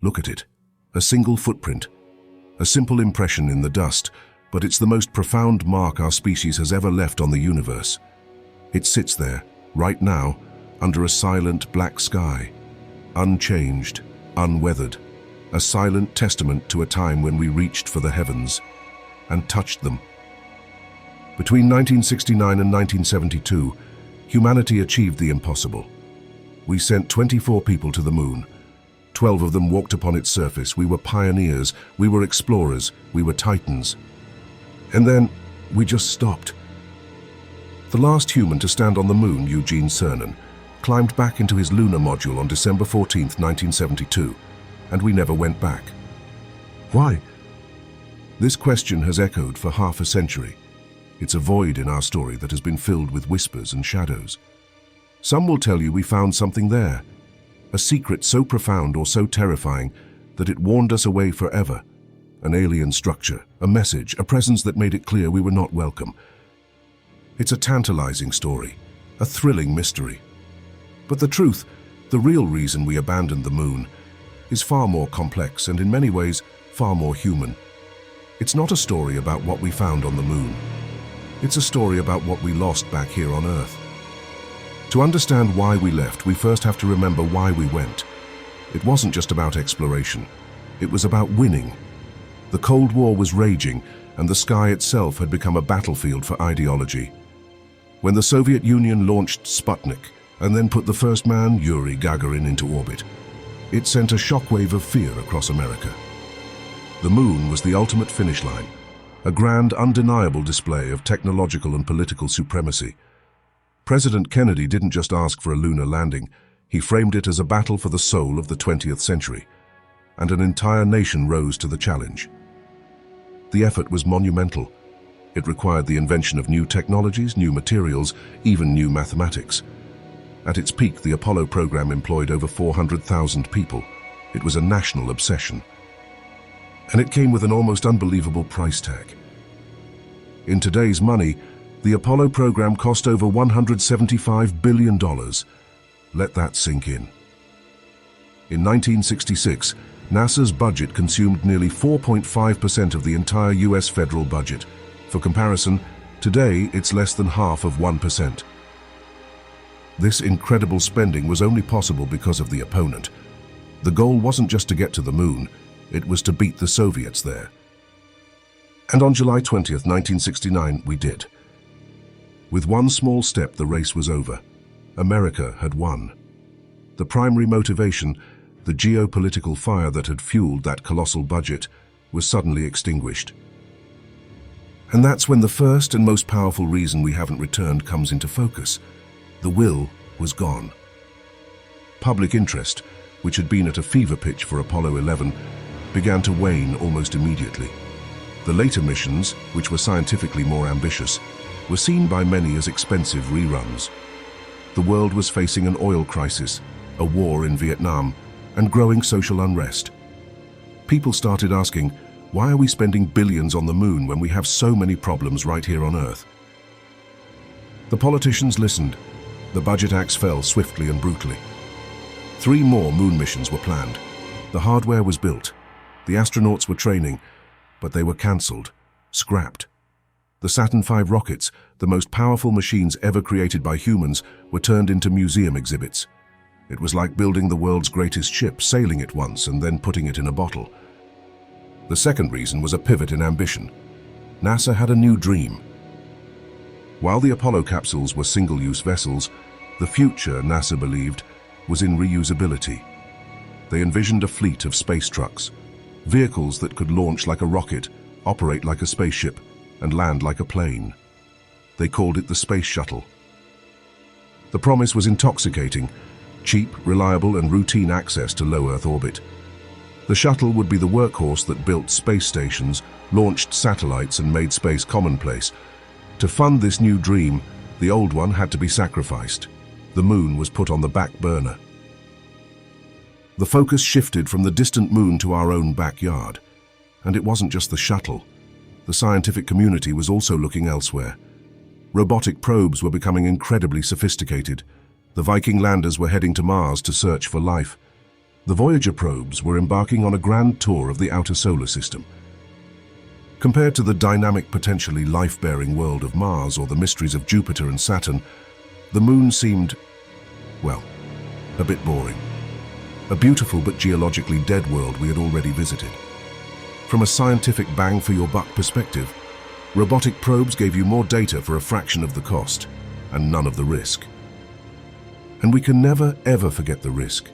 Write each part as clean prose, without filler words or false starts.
Look at it. A single footprint. A simple impression in the dust, but it's the most profound mark our species has ever left on the universe. It sits there, right now, under a silent black sky. Unchanged, unweathered. A silent testament to a time when we reached for the heavens and touched them. Between 1969 and 1972, humanity achieved the impossible. We sent 24 people to the moon. 12 of them walked upon its surface. We were pioneers, we were explorers, we were titans. And then, we just stopped. The last human to stand on the moon, Eugene Cernan, climbed back into his lunar module on December 14, 1972, and we never went back. Why? This question has echoed for half a century. It's a void in our story that has been filled with whispers and shadows. Some will tell you we found something there, a secret so profound or so terrifying that it warned us away forever. An alien structure, a message, a presence that made it clear we were not welcome. It's a tantalizing story, a thrilling mystery. But the truth, the real reason we abandoned the moon, is far more complex and in many ways far more human. It's not a story about what we found on the moon. It's a story about what we lost back here on Earth. To understand why we left, we first have to remember why we went. It wasn't just about exploration. It was about winning. The Cold War was raging, and the sky itself had become a battlefield for ideology. When the Soviet Union launched Sputnik, and then put the first man, Yuri Gagarin, into orbit, it sent a shockwave of fear across America. The moon was the ultimate finish line, a grand, undeniable display of technological and political supremacy. President Kennedy didn't just ask for a lunar landing, he framed it as a battle for the soul of the 20th century, and an entire nation rose to the challenge. The effort was monumental. It required the invention of new technologies, new materials, even new mathematics. At its peak, the Apollo program employed over 400,000 people. It was a national obsession. And it came with an almost unbelievable price tag. In today's money, the Apollo program cost over $175 billion. Let that sink in. In 1966, NASA's budget consumed nearly 4.5% of the entire US federal budget. For comparison, today it's less than half of 1%. This incredible spending was only possible because of the opponent. The goal wasn't just to get to the moon, it was to beat the Soviets there. And on July 20th, 1969, we did. With one small step, the race was over. America had won. The primary motivation, the geopolitical fire that had fueled that colossal budget, was suddenly extinguished. And that's when the first and most powerful reason we haven't returned comes into focus. The will was gone. Public interest, which had been at a fever pitch for Apollo 11, began to wane almost immediately. The later missions, which were scientifically more ambitious, were seen by many as expensive reruns. The world was facing an oil crisis, a war in Vietnam, and growing social unrest. People started asking, why are we spending billions on the moon when we have so many problems right here on Earth? The politicians listened. The budget axe fell swiftly and brutally. 3 more moon missions were planned. The hardware was built. The astronauts were training, but they were cancelled, scrapped. The Saturn V rockets, the most powerful machines ever created by humans, were turned into museum exhibits. It was like building the world's greatest ship, sailing it once and then putting it in a bottle. The second reason was a pivot in ambition. NASA had a new dream. While the Apollo capsules were single-use vessels, the future, NASA believed, was in reusability. They envisioned a fleet of space trucks, vehicles that could launch like a rocket, operate like a spaceship, and land like a plane. They called it the Space Shuttle. The promise was intoxicating: cheap, reliable, and routine access to low Earth orbit. The shuttle would be the workhorse that built space stations, launched satellites, and made space commonplace. To fund this new dream, the old one had to be sacrificed. The moon was put on the back burner. The focus shifted from the distant moon to our own backyard. And it wasn't just the shuttle. The scientific community was also looking elsewhere. Robotic probes were becoming incredibly sophisticated. The Viking landers were heading to Mars to search for life. The Voyager probes were embarking on a grand tour of the outer solar system. Compared to the dynamic, potentially life-bearing world of Mars or the mysteries of Jupiter and Saturn, the Moon seemed, well, a bit boring. A beautiful but geologically dead world we had already visited. From a scientific bang-for-your-buck perspective, robotic probes gave you more data for a fraction of the cost, and none of the risk. And we can never, ever forget the risk.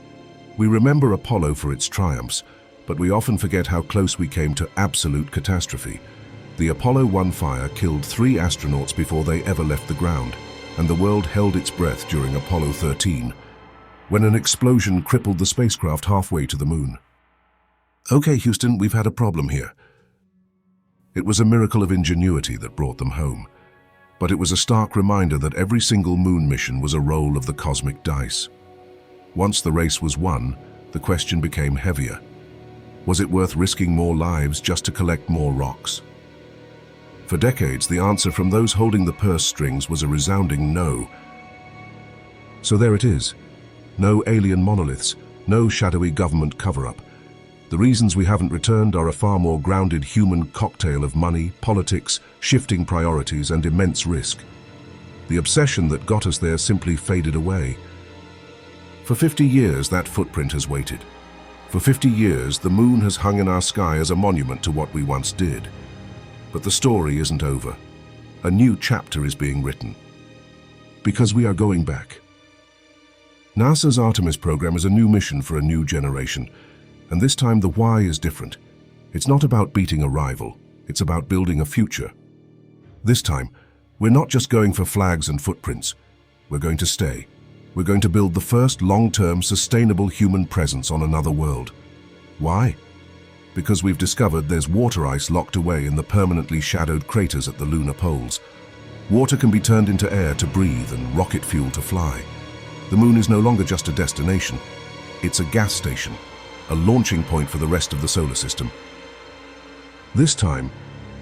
We remember Apollo for its triumphs, but we often forget how close we came to absolute catastrophe. The Apollo 1 fire killed 3 astronauts before they ever left the ground, and the world held its breath during Apollo 13, when an explosion crippled the spacecraft halfway to the Moon. Okay, Houston, we've had a problem here. It was a miracle of ingenuity that brought them home, but it was a stark reminder that every single Moon mission was a roll of the cosmic dice. Once the race was won, the question became heavier. Was it worth risking more lives just to collect more rocks? For decades, the answer from those holding the purse strings was a resounding no. So there it is. No alien monoliths, no shadowy government cover-up. The reasons we haven't returned are a far more grounded human cocktail of money, politics, shifting priorities, and immense risk. The obsession that got us there simply faded away. For 50 years, that footprint has waited. For 50 years, the Moon has hung in our sky as a monument to what we once did. But the story isn't over. A new chapter is being written. Because we are going back. NASA's Artemis program is a new mission for a new generation. And this time the why is different. It's not about beating a rival. It's about building a future. This time, we're not just going for flags and footprints. We're going to stay. We're going to build the first long-term sustainable human presence on another world. Why? Because we've discovered there's water ice locked away in the permanently shadowed craters at the lunar poles. Water can be turned into air to breathe and rocket fuel to fly. The Moon is no longer just a destination. It's a gas station, a launching point for the rest of the solar system. This time,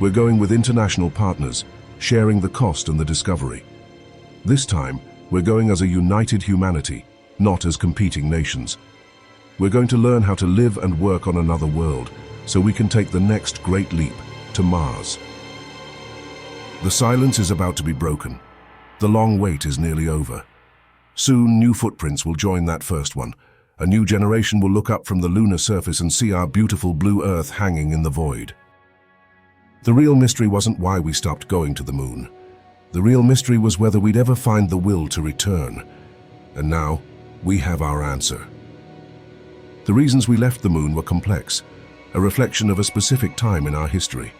we're going with international partners, sharing the cost and the discovery. This time, we're going as a united humanity, not as competing nations. We're going to learn how to live and work on another world, so we can take the next great leap to Mars. The silence is about to be broken. The long wait is nearly over. Soon, new footprints will join that first one. A new generation will look up from the lunar surface and see our beautiful blue Earth hanging in the void. The real mystery wasn't why we stopped going to the Moon. The real mystery was whether we'd ever find the will to return. And now, we have our answer. The reasons we left the Moon were complex, a reflection of a specific time in our history.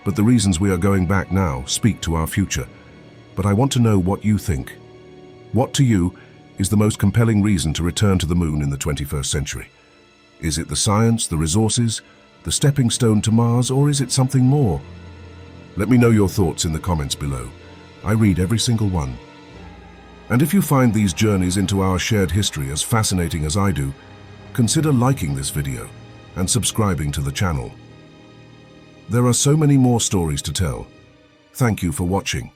But the reasons we are going back now speak to our future. But I want to know what you think. What to you is the most compelling reason to return to the Moon in the 21st century? Is it the science, the resources, the stepping stone to Mars, or is it something more? Let me know your thoughts in the comments below. I read every single one. And if you find these journeys into our shared history as fascinating as I do, consider liking this video and subscribing to the channel. There are so many more stories to tell. Thank you for watching.